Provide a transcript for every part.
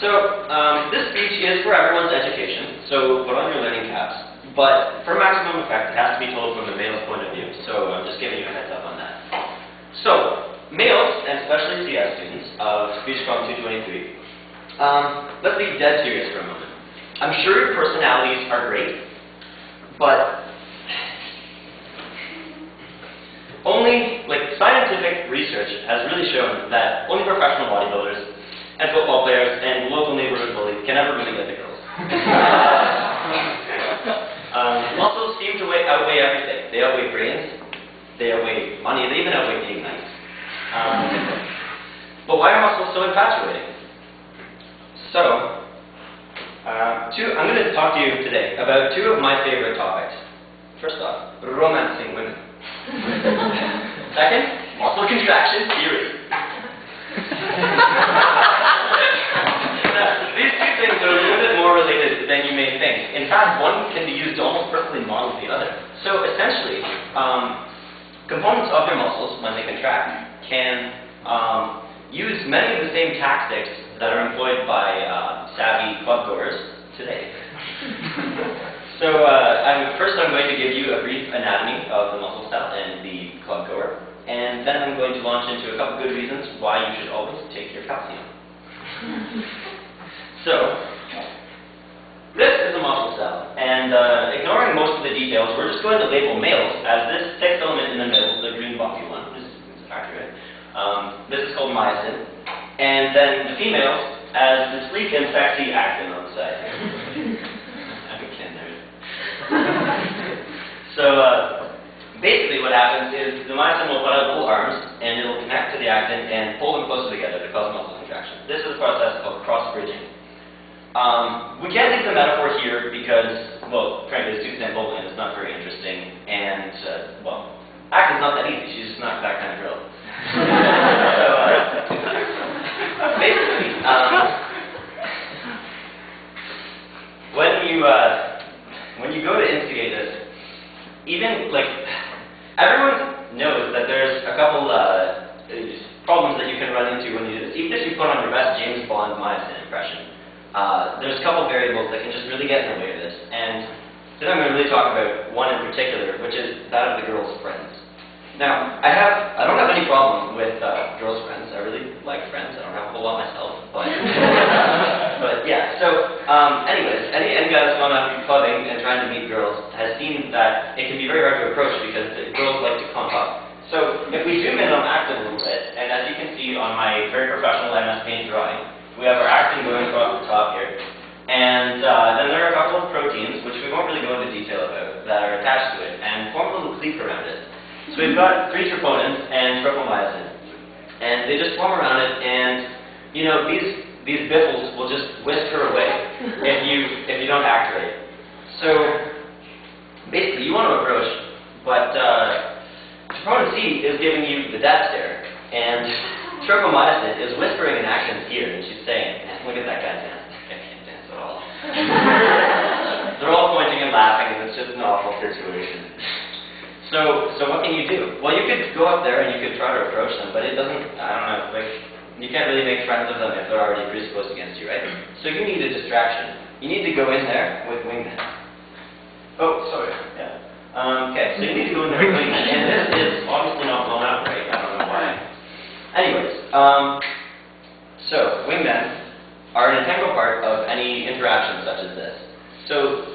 This speech is for everyone's education, so put on your learning caps. But for maximum effect, it has to be told from the male's point of view. So I'm just giving you a heads up on that. So, males, and especially CS students of SPCOM 223, let's be dead serious for a moment. I'm sure your personalities are great, but scientific research has really shown that only professional bodybuilders and football players and local neighborhood bullies can ever really get the girls. Muscles seem to outweigh everything. They outweigh brains, they outweigh money, they even outweigh date nights. But why are muscles so infatuating? So, I'm going to talk to you today about two of my favorite topics. First off, romancing women. Second, muscle contraction theory. Now, these two things are a little bit more related than you may think. In fact, one can be used to almost perfectly model the other. So essentially, components of your muscles, when they contract, can use many of the same tactics that are employed by savvy clubgoers today. So first I'm going to give you a brief anatomy of the muscle cell and the clubgoer, and then I'm going to launch into a couple good reasons why you should always take your calcium. So, this is a muscle cell, and ignoring most of the details, we're just going to label males as this text element in the middle, the green boxy one, which is accurate. This is called myosin, and then the females as the sleek and sexy actin on the side. So basically what happens is the myosin will put out little arms and it will connect to the actin and pull them closer together to cause muscle contraction. This is a process called cross-bridging. We can't leave the metaphor here because, well, frankly it's too simple and it's not very interesting, and, well, actin's not that easy, she's just not that kind of girl. So, basically, when you go to instigate this, even, everyone knows that there's a couple problems that you can run into when you do this. Even if you put on your best James Bond myosin impression, there's a couple variables that can just really get in the way of this. And today I'm going to really talk about one in particular, which is that of the girl's friends. Now, I don't have any problem with girls' friends. I really like friends. I don't have a whole lot myself, but but yeah. So, anyways, any guy that's gone out clubbing and trying to meet girls has seen that it can be very hard to approach because the girls like to clump up. So, if we zoom in on actin a little bit, and as you can see on my very professional MS Paint drawing, we have our actin going across the top here, and then there are a couple of proteins which we won't really go into detail about that are attached to it and form a little cleat around it. So we've got 3 troponins and tropomyosin, and they just form around it, and you know these biffles will just whisk her away if you don't act right. So basically, you want to approach, but troponin C is giving you the death stare, and tropomyosin is whispering in actions here, and she's saying, "Look at that guy dance. That guy can't dance at all." They're all pointing and laughing, and it's just an awful situation. So what can you do? Well, you could go up there and you could try to approach them, but it doesn't, I don't know, you can't really make friends of them if they're already predisposed against you, right? So you need a distraction. You need to go in there with wingmen. Oh, sorry, yeah. Okay, so you need to go in there with wingmen, and this is obviously not blown out right, I don't know why. Anyways, so wingmen are an integral part of any interaction such as this. So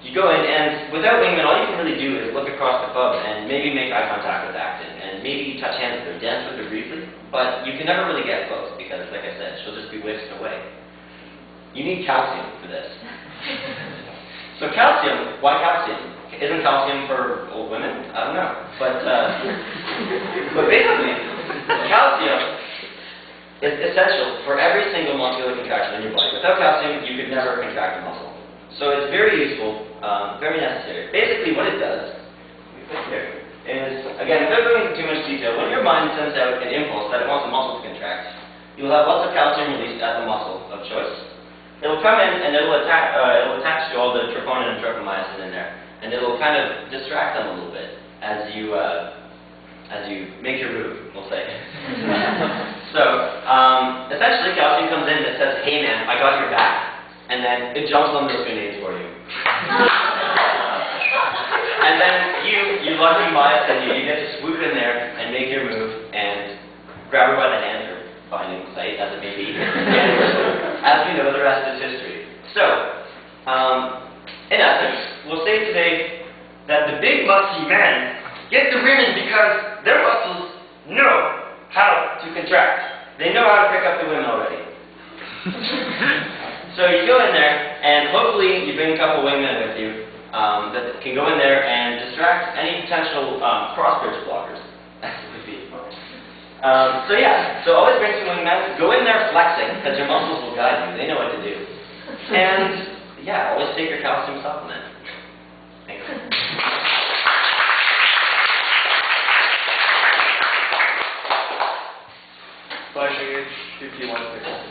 you go in, and without wingmen, all you can really do is look across the club and maybe make eye contact with actin, and maybe touch hands with her, dance with her briefly, but you can never really get close because, like I said, she'll just be whisked away. You need calcium for this. So calcium, why calcium? Isn't calcium for old women? I don't know. But basically, calcium is essential for every single muscular contraction in your body. Without calcium, you could never contract a muscle. So it's very useful, very necessary. Basically what it does, here, is, again, without going into too much detail, when your mind sends out an impulse that it wants a muscle to contract, you'll have lots of calcium released at the muscle of choice. It'll come in and it'll attach to all the troponin and tropomyosin in there, and it'll kind of distract them a little bit as you make your move, we'll say. So, Essentially, calcium comes in and says, hey man, I got your back. And then it jumps on those grenades for you. And then you lucky bias, and you get to swoop in there and make your move and grab her by the hand or binding sight, as it may be. And as we know, the rest is history. So, in essence, we'll say today that the big muscly men get the women because their muscles know how to contract. They know how to pick up the women already. So you go in there, and hopefully you bring a couple wingmen with you that can go in there and distract any potential cross-bridge blockers. So yeah, so always bring some wingmen. Go in there flexing, because your muscles will guide you. They know what to do. And yeah, always take your calcium supplement. Thanks. Flashing age 51 seconds.